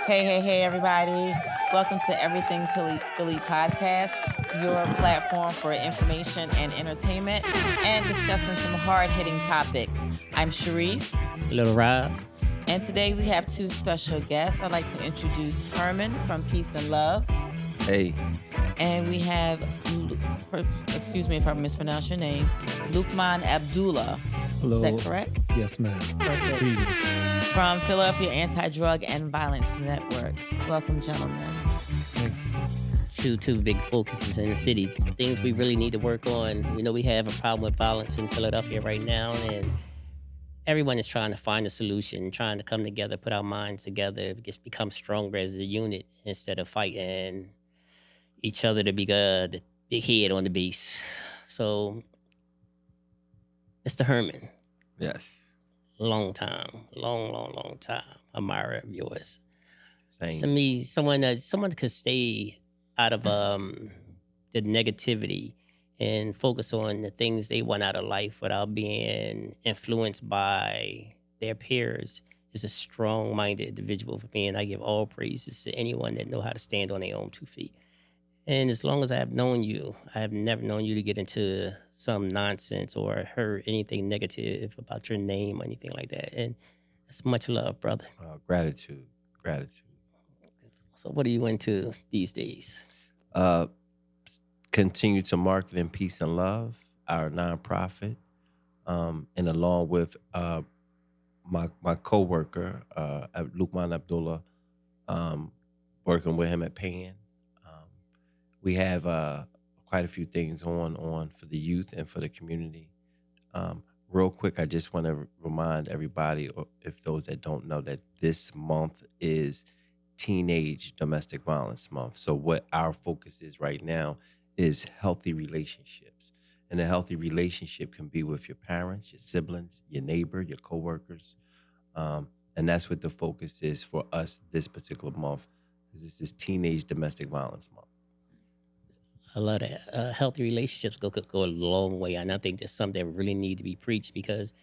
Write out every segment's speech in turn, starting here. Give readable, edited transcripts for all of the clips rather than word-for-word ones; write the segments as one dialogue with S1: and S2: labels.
S1: Hey, everybody. Welcome to Everything Philly podcast, your platform for information and entertainment and discussing some hard-hitting topics. I'm Sharice.
S2: Little Rob.
S1: And today we have two special guests. I'd like to introduce Herman from Peace and Love.
S3: Hey.
S1: And we have, excuse me if I mispronounce your name, Lukman Abdullah.
S4: Hello.
S1: Is that correct?
S4: Yes, ma'am.
S1: Perfect. From Philadelphia Anti-Drug and Violence Network. Welcome, gentlemen.
S2: Two big focuses in the city. Things we really need to work on. You know, we have a problem with violence in Philadelphia right now, and everyone is trying to find a solution, trying to come together, put our minds together, just become stronger as a unit instead of fighting each other to be the big head on the beast. So, Mr. Herman.
S3: Yes.
S2: Long time. Long time. Admirer of yours.
S3: Same.
S2: To me, someone could stay out of the negativity and focus on the things they want out of life without being influenced by their peers is a strong-minded individual for me, and I give all praises to anyone that know how to stand on their own 2 feet. And as long as I have known you, I have never known you to get into some nonsense or heard anything negative about your name or anything like that. And that's much love, brother.
S3: Gratitude.
S2: So what are you into these days?
S3: Continue to market in Peace and Love, our nonprofit, and along with my coworker, Lukman Abdullah, working with him at PAN. We have quite a few things on for the youth and for the community. Real quick, I just want to remind everybody, or if those that don't know, that this month is Teenage Domestic Violence Month. So what our focus is right now is healthy relationships. And a healthy relationship can be with your parents, your siblings, your neighbor, your coworkers. And that's what the focus is for us this particular month. This is Teenage Domestic Violence Month.
S2: I love that. Healthy relationships could go a long way. And I think that's something that really need to be preached because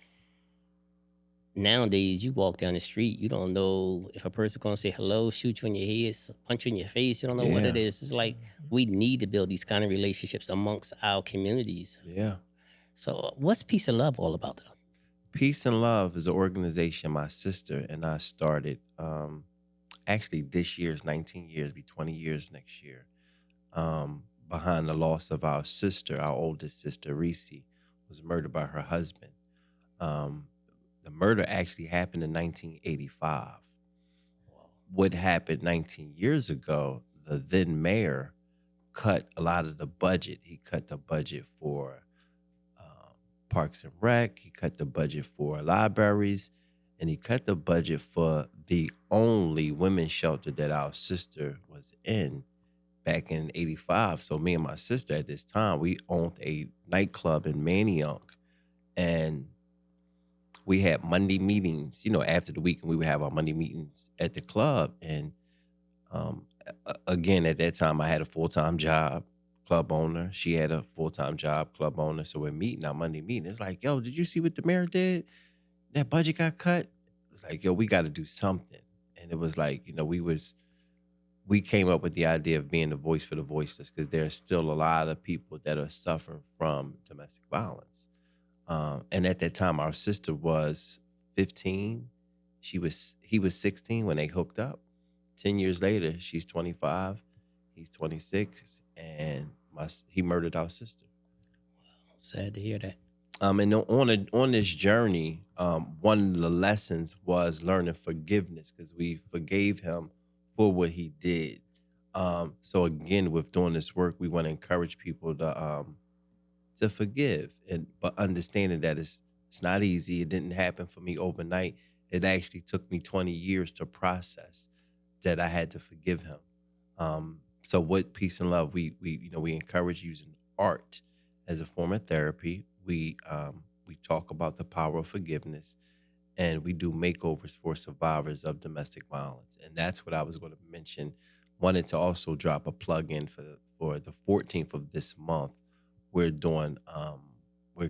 S2: nowadays you walk down the street, you don't know if a person's going to say hello, shoot you in your head, punch you in your face. You don't know what it is. It's like we need to build these kind of relationships amongst our communities.
S3: Yeah.
S2: So what's Peace and Love all about, though?
S3: Peace and Love is an organization my sister and I started. Actually, this year is 19 years, be 20 years next year. Behind the loss of our sister, our oldest sister, Reese, was murdered by her husband. The murder actually happened in 1985. What happened 19 years ago, the then mayor cut a lot of the budget. He cut the budget for Parks and Rec. He cut the budget for libraries. And he cut the budget for the only women's shelter that our sister was in back in 85. So me and my sister at this time, we owned a nightclub in Manayunk. And we had Monday meetings, after the weekend, we would have our Monday meetings at the club. And again, at that time, I had a full-time job, club owner. She had a full-time job, club owner. So we're meeting, our Monday meeting. It's like, yo, did you see what the mayor did? That budget got cut. It's like, yo, we got to do something. And it was like, we came up with the idea of being the voice for the voiceless because there's still a lot of people that are suffering from domestic violence. And at that time, our sister was 15. He was 16 when they hooked up. 10 years later, she's 25. He's 26. And he murdered our sister.
S2: Sad to hear that.
S3: And on this journey, one of the lessons was learning forgiveness because we forgave him for what he did. So again, with doing this work, we want to encourage people to forgive, but understanding that it's not easy. It didn't happen for me overnight. It actually took me 20 years to process that I had to forgive him. So with Peace and Love, we encourage using art as a form of therapy. We talk about the power of forgiveness. And we do makeovers for survivors of domestic violence. And that's what I was going to mention. Wanted to also drop a plug in for the 14th of this month. We're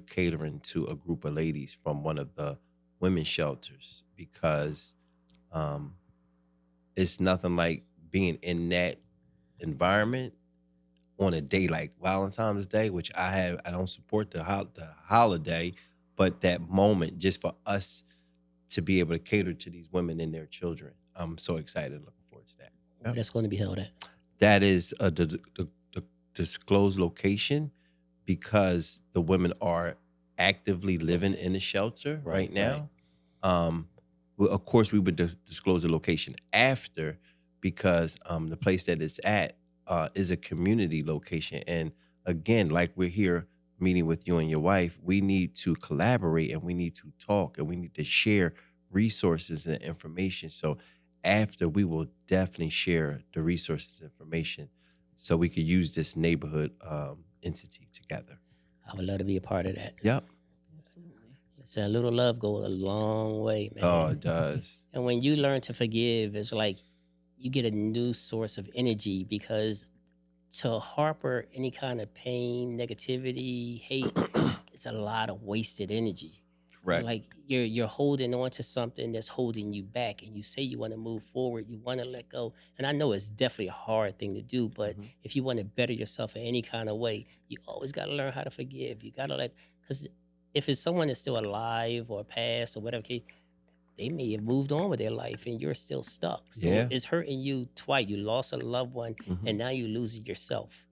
S3: catering to a group of ladies from one of the women's shelters because it's nothing like being in that environment on a day like Valentine's Day, which I don't support the holiday, but that moment just for us to be able to cater to these women and their children. I'm so excited, looking forward to that.
S2: Where that's going to be held at.
S3: That is the disclosed location because the women are actively living in the shelter right now. Well, of course, we would disclose the location after because the place that it's at is a community location. And again, like we're here meeting with you and your wife, we need to collaborate and we need to talk and we need to share resources and information. So after, we will definitely share the resources and information so we could use this neighborhood entity together.
S2: I would love to be a part of that.
S3: Yep.
S2: So a little love goes a long way, man.
S3: Oh, it does.
S2: And when you learn to forgive, it's like you get a new source of energy because to harbor any kind of pain, negativity, hate, it's a lot of wasted energy.
S3: Right.
S2: It's like you're holding on to something that's holding you back, and you say you want to move forward, you want to let go. And I know it's definitely a hard thing to do, but if you want to better yourself in any kind of way, you always got to learn how to forgive. You got to because if it's someone that's still alive or past or whatever case, they may have moved on with their life and you're still stuck. So it's hurting you twice. You lost a loved one and now you lose yourself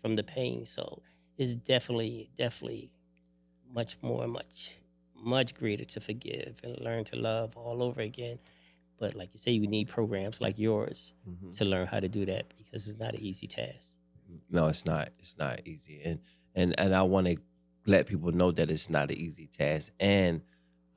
S2: from the pain. So it's definitely much greater to forgive and learn to love all over again. But like you say, you need programs like yours to learn how to do that because it's not an easy task.
S3: No, it's not. It's not easy. And I want to let people know that it's not an easy task. And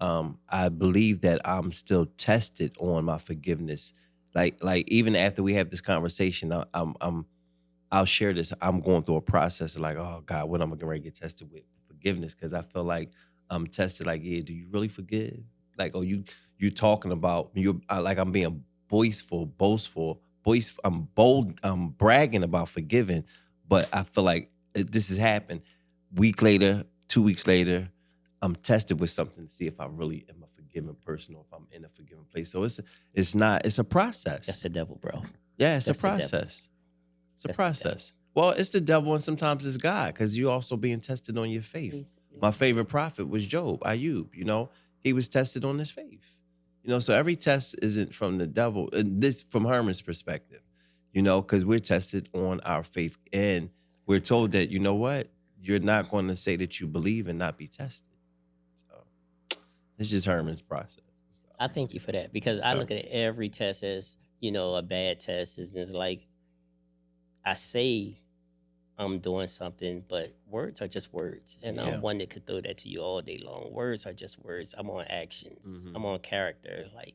S3: I believe that I'm still tested on my forgiveness. Like even after we have this conversation, I'll share this. I'm going through a process of like, oh God, what am I going to get tested with? Forgiveness, because I feel like I'm tested. Like, yeah, do you really forgive? Like, oh, you talking about like I'm being boastful. I'm bold. I'm bragging about forgiving, but I feel like this has happened. Week later, 2 weeks later, I'm tested with something to see if I really am a forgiving person or if I'm in a forgiving place. So it's a process.
S2: That's the devil, bro.
S3: Yeah, it's a process. It's a process. Well, it's the devil and sometimes it's God because you're also being tested on your faith. My favorite prophet was Job, Ayub. He was tested on his faith. So every test isn't from the devil. And this from Herman's perspective, because we're tested on our faith. And we're told that, you know what? You're not going to say that you believe and not be tested. So it's just Herman's process. So,
S2: I thank you for that because I look at every test as, a bad test. It's like I say I'm doing something, but words are just words. And I'm one that could throw that to you all day long. Words are just words. I'm on actions. I'm on character. Like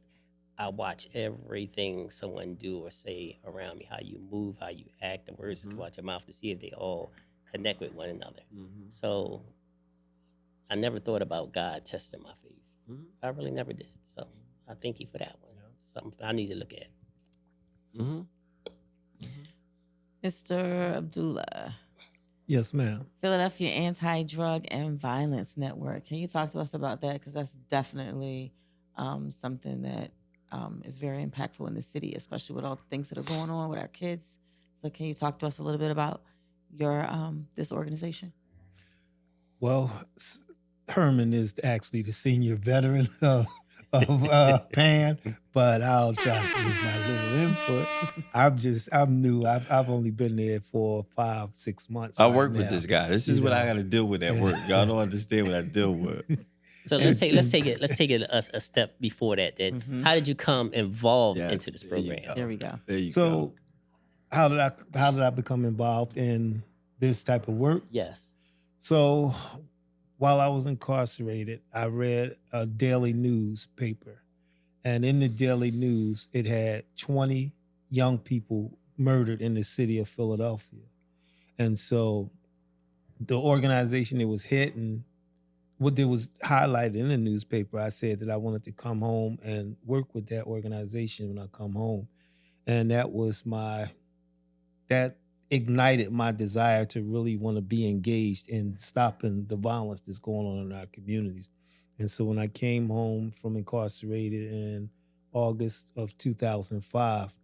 S2: I watch everything someone do or say around me, how you move, how you act, the words that come out your mouth to see if they all connect with one another. So I never thought about God testing my faith. I really never did. So I thank you for that one. Something I need to look at.
S1: Mr. Abdullah.
S4: Yes, ma'am.
S1: Philadelphia Anti-Drug and Violence Network. Can you talk to us about that? Because that's definitely something that is very impactful in the city, especially with all the things that are going on with our kids. So can you talk to us a little bit about your this organization?
S4: Well, Herman is actually the senior veteran of PAN, but I'll try to give my little input. I'm new. I've only been there for 5-6 months.
S3: I work with this guy. This is what I got to deal with at work. Y'all don't understand what I deal with.
S2: So let's take it a step before that. Then, how did you come involved into this program?
S1: There we go.
S3: There you
S4: So,
S3: go.
S4: how did I become involved in this type of work?
S2: Yes.
S4: So, while I was incarcerated, I read a daily newspaper, and in the daily news, it had 20 young people murdered in the city of Philadelphia, and so the organization it was hitting. What there was highlighted in the newspaper, I said that I wanted to come home and work with that organization when I come home. And that ignited my desire to really want to be engaged in stopping the violence that's going on in our communities. And so when I came home from incarcerated and August of 2005,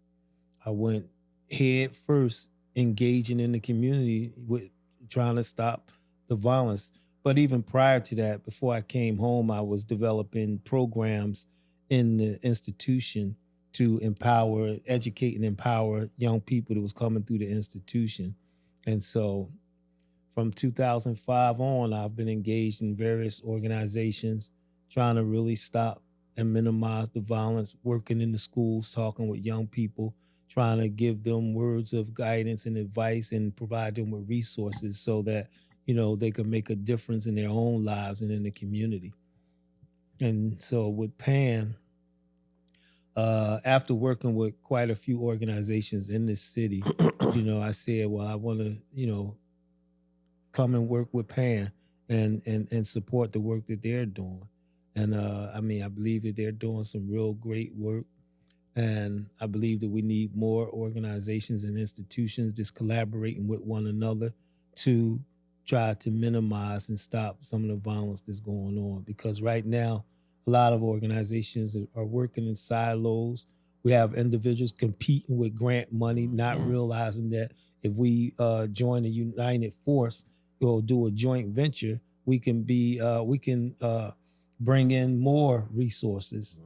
S4: I went head first engaging in the community with trying to stop the violence. But even prior to that, before I came home, I was developing programs in the institution to empower, educate, and empower young people that was coming through the institution. And so from 2005 on, I've been engaged in various organizations trying to really stop and minimize the violence, working in the schools, talking with young people, trying to give them words of guidance and advice and provide them with resources so that, they can make a difference in their own lives and in the community. And so with PAN, after working with quite a few organizations in this city, I said, well, I want to, come and work with PAN and support the work that they're doing. And I believe that they're doing some real great work. And I believe that we need more organizations and institutions just collaborating with one another to try to minimize and stop some of the violence that's going on. Because right now, a lot of organizations are working in silos. We have individuals competing with grant money, not
S1: Yes.
S4: realizing that if we join a united force or do a joint venture, we can bring in more resources.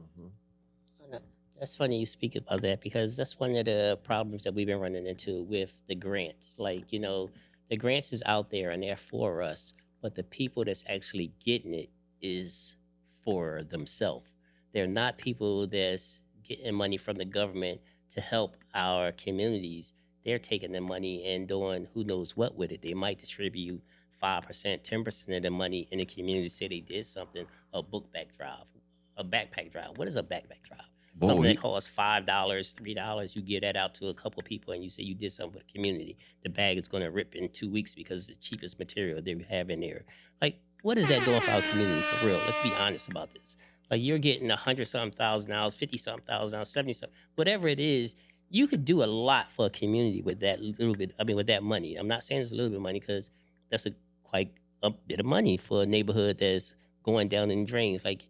S2: That's funny you speak about that because that's one of the problems that we've been running into with the grants. Like, the grants is out there and they're for us, but the people that's actually getting it is for themselves. They're not people that's getting money from the government to help our communities. They're taking the money and doing who knows what with it. They might distribute 5%, 10% of the money in the community, say they did something, a book bag drive, a backpack drive. What is a backpack drive? Something
S3: Boy,
S2: that costs $5, $3, you give that out to a couple of people and you say you did something for the community. The bag is going to rip in 2 weeks because it's the cheapest material they have in there. Like, what is that doing for our community for real? Let's be honest about this. Like, you're getting $100-something, 50-something thousand, 70-something, whatever it is. You could do a lot for a community with that little bit. With that money. I'm not saying it's a little bit of money because that's quite a bit of money for a neighborhood that's going down in drains. Like,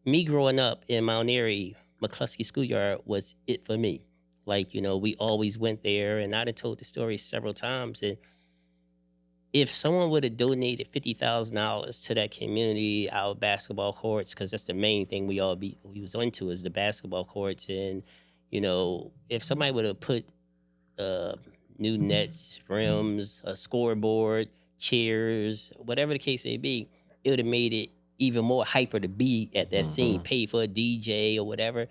S2: me growing up in Mount Airy, McCluskey Schoolyard was it for me. Like, we always went there, and I'd have told the story several times. And if someone would have donated $50,000 to that community, our basketball courts, because that's the main thing we was into is the basketball courts. And, if somebody would have put new nets, rims, a scoreboard, chairs, whatever the case may be, it would have made it even more hyper to be at that scene, pay for a DJ or whatever.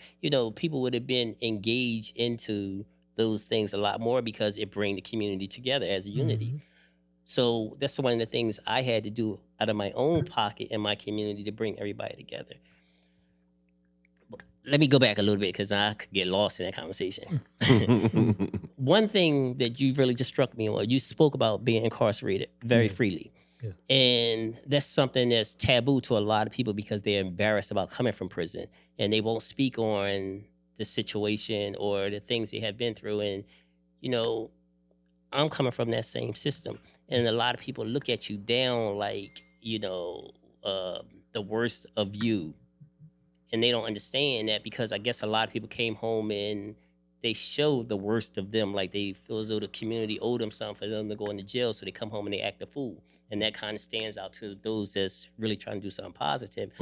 S2: People would have been engaged into those things a lot more because it bring the community together as a unity.
S4: Mhm.
S2: So that's one of the things I had to do out of my own pocket in my community to bring everybody together. Let me go back a little bit because I could get lost in that conversation. One thing that you really just struck me on, you spoke about being incarcerated very freely.
S4: Yeah.
S2: And that's something that's taboo to a lot of people because they're embarrassed about coming from prison and they won't speak on the situation or the things they have been through. And, I'm coming from that same system. And a lot of people look at you down like, the worst of you. And they don't understand that because I guess a lot of people came home and they show the worst of them. Like they feel as though the community owed them something for them to go into jail. So they come home and they act a fool. And that kind of stands out to those that's really trying to do something positive.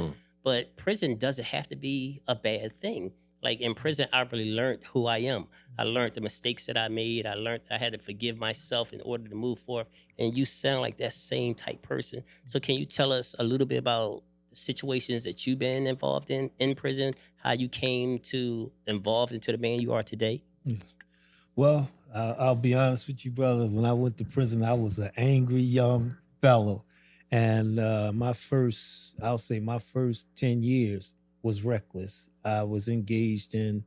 S2: But prison doesn't have to be a bad thing. Like in prison, I really learned who I am. I learned the mistakes that I made. I learned I had to forgive myself in order to move forward. And you sound like that same type person. So can you tell us a little bit about the situations that you've been involved in prison, how you came to involved into the man you are today?
S4: Yes. Well, I'll be honest with you, brother. When I went to prison, I was an angry young fellow. And my first 10 years was reckless. I was engaged in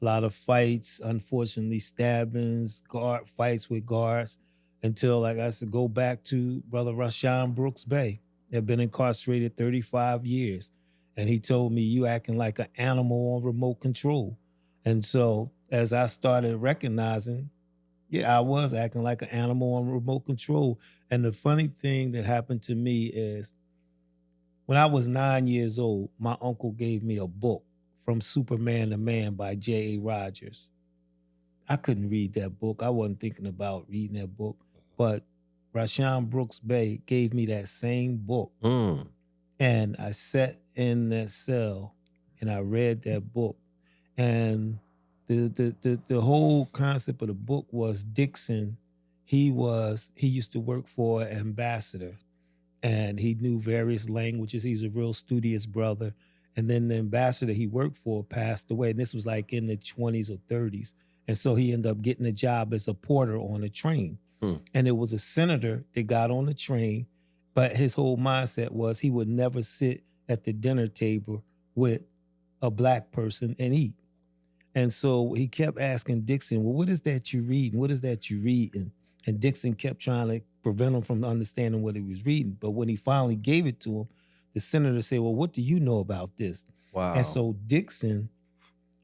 S4: a lot of fights, unfortunately, stabbings, guard fights with guards, until, like I said, go back to Brother Rashawn Brooks Bay. Had been incarcerated 35 years. And he told me, you acting like an animal on remote control. And so as I started recognizing, yeah, I was acting like an animal on remote control. And the funny thing that happened to me is when I was 9 years old, my uncle gave me a book From Superman to Man by J.A. Rogers. I couldn't read that book. I wasn't thinking about reading that book. But Rashawn Brooks Bay gave me that same book.
S3: Mm.
S4: And I sat in that cell and I read that book. And the whole concept of the book was Dixon. He used to work for an ambassador and he knew various languages. He was a real studious brother. And then the ambassador he worked for passed away. And this was like in the 20s or 30s. And so he ended up getting a job as a porter on a train. And it was a senator that got on the train, but his whole mindset was he would never sit at the dinner table with a black person and eat. And so he kept asking Dixon, well, what is that you reading? What is that you reading? And Dixon kept trying to prevent him from understanding what he was reading. But when he finally gave it to him, the senator said, well, what do you know about this?
S3: Wow.
S4: And so Dixon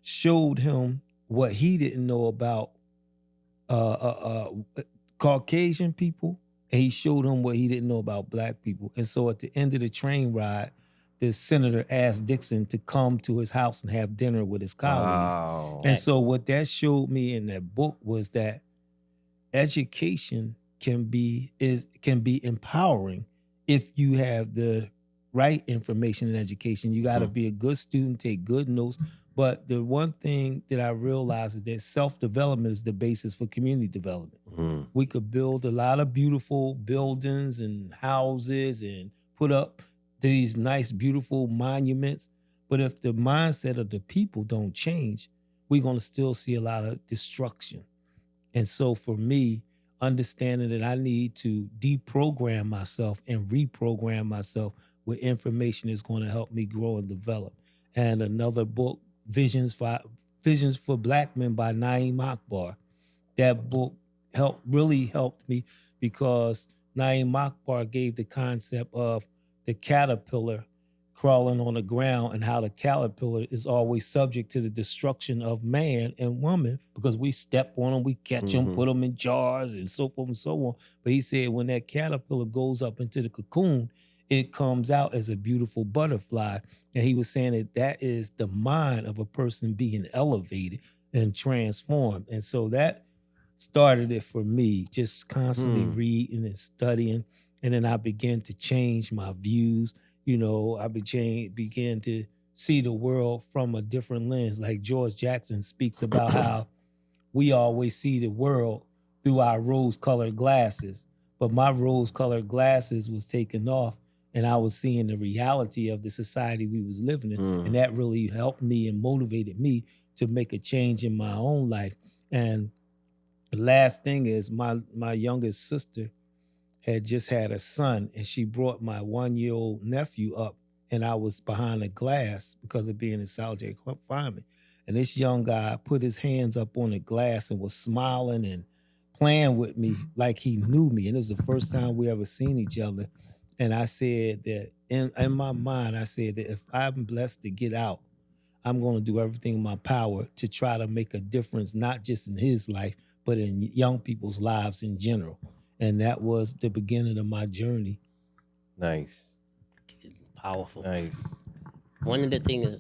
S4: showed him what he didn't know about Caucasian people, and he showed him what he didn't know about black people. And so at the end of the train ride, the senator asked Dixon to come to his house and have dinner with his colleagues.
S3: Wow.
S4: And so what that showed me in that book was that education can be empowering if you have the right information and education. You got to be a good student, take good notes. But the one thing that I realized is that self-development is the basis for community development. We could build a lot of beautiful buildings and houses and put up these nice, beautiful monuments. But if the mindset of the people don't change, we're going to still see a lot of destruction. And so for me, understanding that I need to deprogram myself and reprogram myself with information that's going to help me grow and develop. And another book, Visions for Black Men by Naeem Akbar. That book really helped me because Naeem Akbar gave the concept of the caterpillar crawling on the ground and how the caterpillar is always subject to the destruction of man and woman because we step on them, we catch them, put them in jars and so forth and so on. But he said when that caterpillar goes up into the cocoon, it comes out as a beautiful butterfly. And he was saying that is the mind of a person being elevated and transformed. And so that started it for me, just constantly reading and studying. And then I began to change my views. You know, I began to see the world from a different lens. Like George Jackson speaks about how we always see the world through our rose-colored glasses. But my rose-colored glasses was taken off and I was seeing the reality of the society we was living in. And that really helped me and motivated me to make a change in my own life. And the last thing is my youngest sister had just had a son and she brought my 1-year-old nephew up and I was behind a glass because of being in solitary confinement. And this young guy put his hands up on the glass and was smiling and playing with me like he knew me. And it was the first time we ever seen each other. And I said that in my mind, I said that if I'm blessed to get out, I'm going to do everything in my power to try to make a difference, not just in his life, but in young people's lives in general. And that was the beginning of my journey.
S3: Nice.
S2: Powerful.
S3: Nice.
S2: One of the things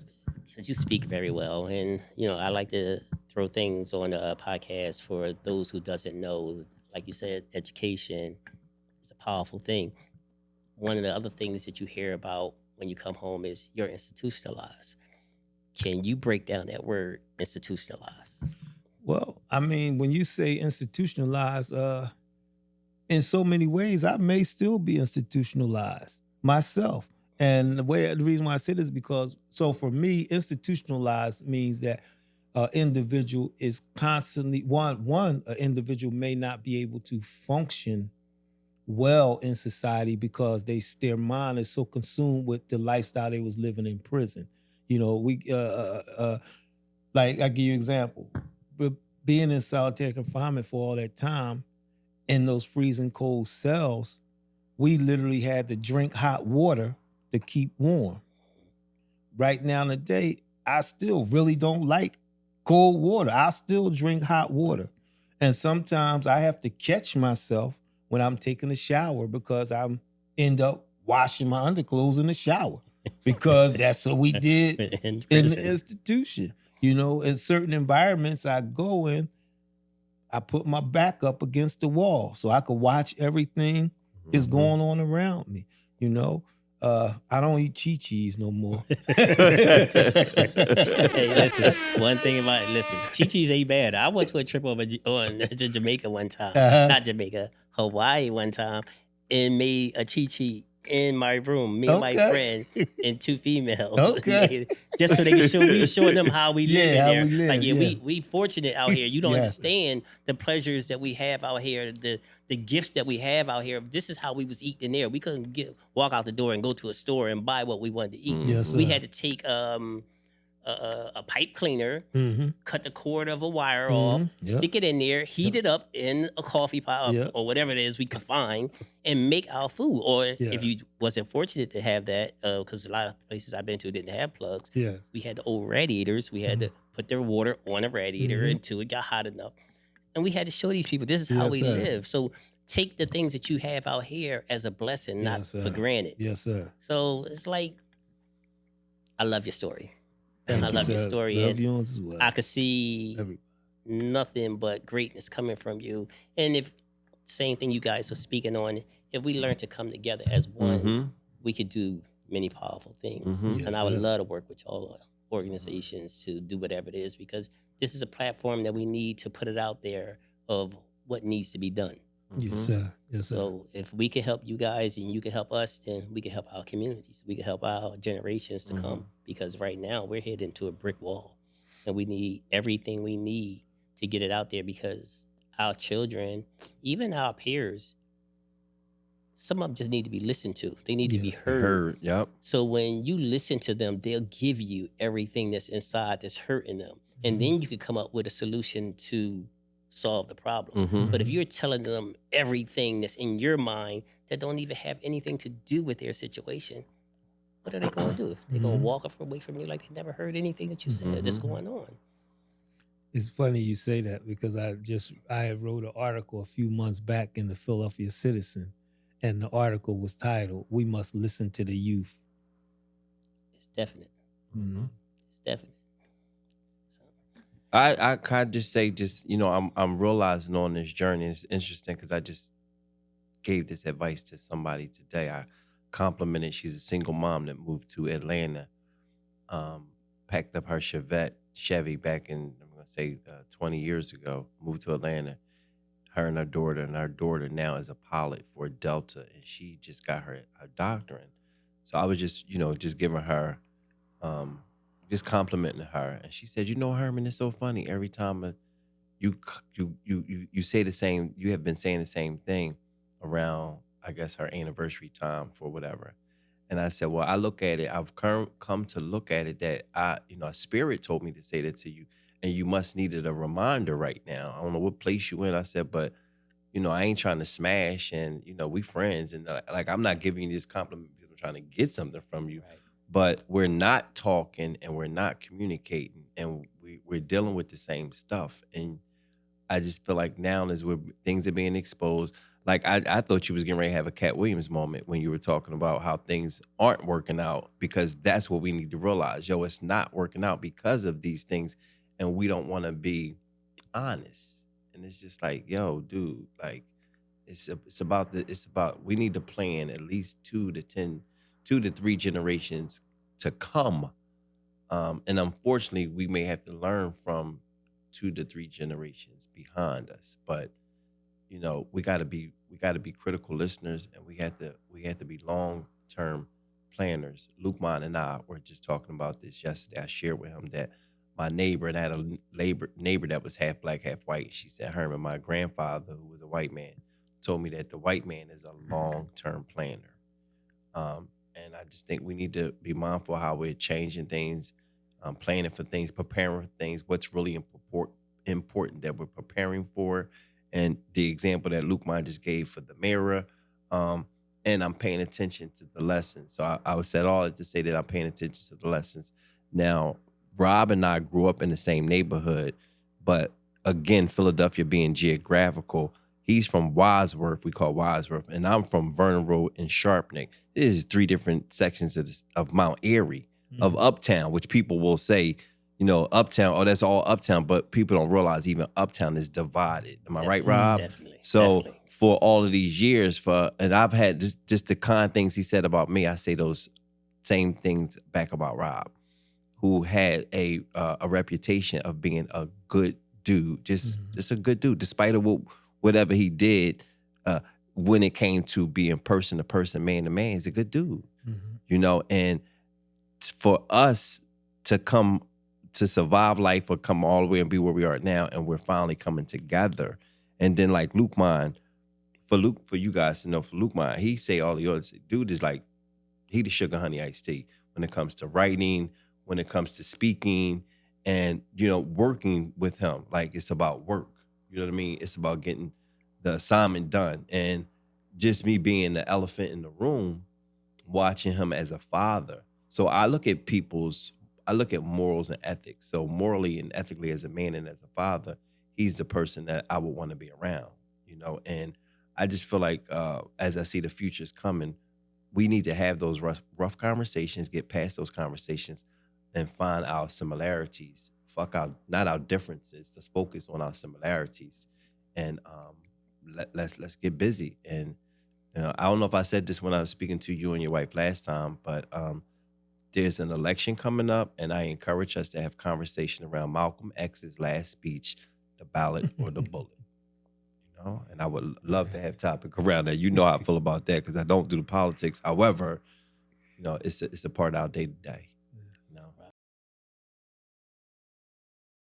S2: is you speak very well, and I like to throw things on the podcast for those who doesn't know. Like you said, education is a powerful thing. One of the other things that you hear about when you come home is you're institutionalized. Can you break down that word, institutionalized?
S4: Well, I mean, when you say institutionalized, in so many ways, I may still be institutionalized myself. And the reason why I say this is because, so for me, institutionalized means that an individual is constantly, an individual may not be able to function well in society because their mind is so consumed with the lifestyle they was living in prison. Like I give you an example, but being in solitary confinement for all that time in those freezing cold cells, we literally had to drink hot water to keep warm. Right now today, I still really don't like cold water. I still drink hot water. And sometimes I have to catch myself when I'm taking a shower because I'm end up washing my underclothes in the shower. because that's what we did
S2: In
S4: in the
S2: prison.
S4: institution. You know, in certain environments I go in, I put my back up against the wall so I could watch everything that's
S3: Mhm.
S4: going on around me. You know, I don't eat Chi-Chis no more.
S2: Hey, listen. One thing about Chi-Chi's ain't bad. I went to a trip over to Jamaica one time, not Jamaica, Hawaii one time, and made a Chi-Chi in my room. Me and my
S4: Okay.
S2: friend and two females.
S4: Okay.
S2: Just so they can show we showing them how we live in
S4: Yeah, how
S2: there.
S4: we live,
S2: Like
S4: yes.
S2: we fortunate out here. You don't
S4: Yes.
S2: understand the pleasures that we have out here. The gifts that we have out here. This is how we was eating there. We couldn't walk out the door and go to a store and buy what we wanted to eat.
S4: Yes,
S2: We
S4: sir.
S2: had to take a pipe cleaner,
S4: Mm-hmm.
S2: cut the cord of a wire off,
S4: Yep.
S2: stick it in there, heat it up in a coffee pot
S4: Yep.
S2: or whatever it is we could find, and make our food. Or
S4: Yeah.
S2: if you wasn't fortunate to have that, because a lot of places I've been to didn't have plugs,
S4: Yes.
S2: we had the old radiators. We had to put their water on a radiator
S4: Mhm.
S2: until it got hot enough. And we had to show these people this is how
S4: Yes,
S2: we
S4: sir.
S2: live. So take the things that you have out here as a blessing, not
S4: Yes,
S2: for
S4: sir.
S2: granted.
S4: Yes, sir.
S2: So it's like, I love your story.
S4: Thank
S2: I
S4: you,
S2: love your
S4: sir.
S2: story.
S4: Love
S2: and
S4: you as well.
S2: I could see
S4: Everybody.
S2: nothing but greatness coming from you. And if same thing you guys were speaking on, if we learn to come together as one,
S3: Mhm.
S2: we could do many powerful things.
S3: Mhm.
S2: And
S4: Yes,
S2: I would
S4: sir.
S2: love to work with all organizations to do whatever it is, because this is a platform that we need to put it out there of what needs to be done.
S3: Mhm.
S4: Yes, sir. Yes, sir.
S2: So if we can help you guys and you can help us, then we can help our communities. We can help our generations to come, because right now we're heading to a brick wall, and we need everything we need to get it out there, because our children, even our peers, some of them just need to be listened to. They need to be
S4: Yes.
S2: heard.
S3: Yep.
S2: So when you listen to them, they'll give you everything that's inside that's hurting them. And then you can come up with a solution to solve the problem.
S3: Mhm.
S2: But if you're telling them everything that's in your mind that don't even have anything to do with their situation, what are they going to do? They're going to walk away from you like they never heard anything that you said that's going on.
S4: It's funny you say that, because I had wrote an article a few months back in the Philadelphia Citizen, and the article was titled, "We Must Listen to the Youth."
S2: It's definite.
S4: Mm-hmm.
S2: It's definite. So,
S3: I kind of just say, I'm realizing on this journey, it's interesting because I just gave this advice to somebody today. I complimented, she's a single mom that moved to Atlanta, packed up her Chevy back in, I'm going to say 20 years ago, moved to Atlanta, her and her daughter now is a pilot for Delta, and she just got her doctorate. So I was just giving her, just complimenting her, and she said, Herman, it's so funny. Every time you say the same, you have been saying the same thing around, I guess, her anniversary time for whatever. And I said, well, I look at it, I've come to look at it that a spirit told me to say that to you, and you must needed a reminder right now. I don't know what place you in. I said, but I ain't trying to smash, and we friends, and like I'm not giving you this compliment because I'm trying to get something from you.
S2: right.
S3: But we're not talking and we're not communicating, and we're dealing with the same stuff. And I just feel like now is where things are being exposed. Like I thought you was getting ready to have a Cat Williams moment when you were talking about how things aren't working out, because that's what we need to realize. Yo, it's not working out because of these things, and we don't want to be honest. And it's just like, yo, dude, like it's about we need to plan at least 2 to 3 generations to come. And unfortunately, we may have to learn from 2 to 3 generations behind us. But we got to be critical listeners, and we have to be long-term planners. Lukeman and I were just talking about this yesterday. I shared with him that my neighbor, and I had a neighbor that was half black, half white. She said, Herman, my grandfather, who was a white man, told me that the white man is a long-term planner. And I just think we need to be mindful how we're changing things, planning for things, preparing for things, what's really important that we're preparing for. And the example that Lukeman just gave for the mirror, and I'm paying attention to the lessons. So I would say all that to say that I'm paying attention to the lessons. Now, Rob and I grew up in the same neighborhood, but again, Philadelphia being geographical, He's from Wadsworth, we call Wadsworth, and I'm from Vernon Road and Sharpneck. This is 3 different sections of Mount Airy, of Uptown, which people will say, Uptown, oh, that's all Uptown, but people don't realize even Uptown is divided. Am I right, Rob?
S2: Definitely.
S3: So
S2: definitely.
S3: for all of these years, and I've had just the kind things he said about me, I say those same things back about Rob, who had a reputation of being a good dude, just a good dude, despite of whatever he did. When it came to being person to person, man to man, he's a good dude, And for us to come to survive life or come all the way and be where we are now, and we're finally coming together. And then like Luke Mine, for you guys to know, for Luke Mine, he say all the others, dude is like, he the sugar honey iced tea when it comes to writing, when it comes to speaking, and working with him. Like, it's about work. You know what I mean? It's about getting the assignment done. And just me being the elephant in the room, watching him as a father. So I look at morals and ethics. So morally and ethically as a man and as a father, he's the person that I would want to be around, And I just feel like as I see the future's coming, we need to have those rough conversations, get past those conversations, and find our similarities. Not our differences. Let's focus on our similarities, and let's get busy. And I don't know if I said this when I was speaking to you and your wife last time, but there's an election coming up, and I encourage us to have conversation around Malcolm X's last speech, the ballot or the bullet. And I would love to have topic around that. How I feel about that, because I don't do the politics. However, it's a part of our day to day.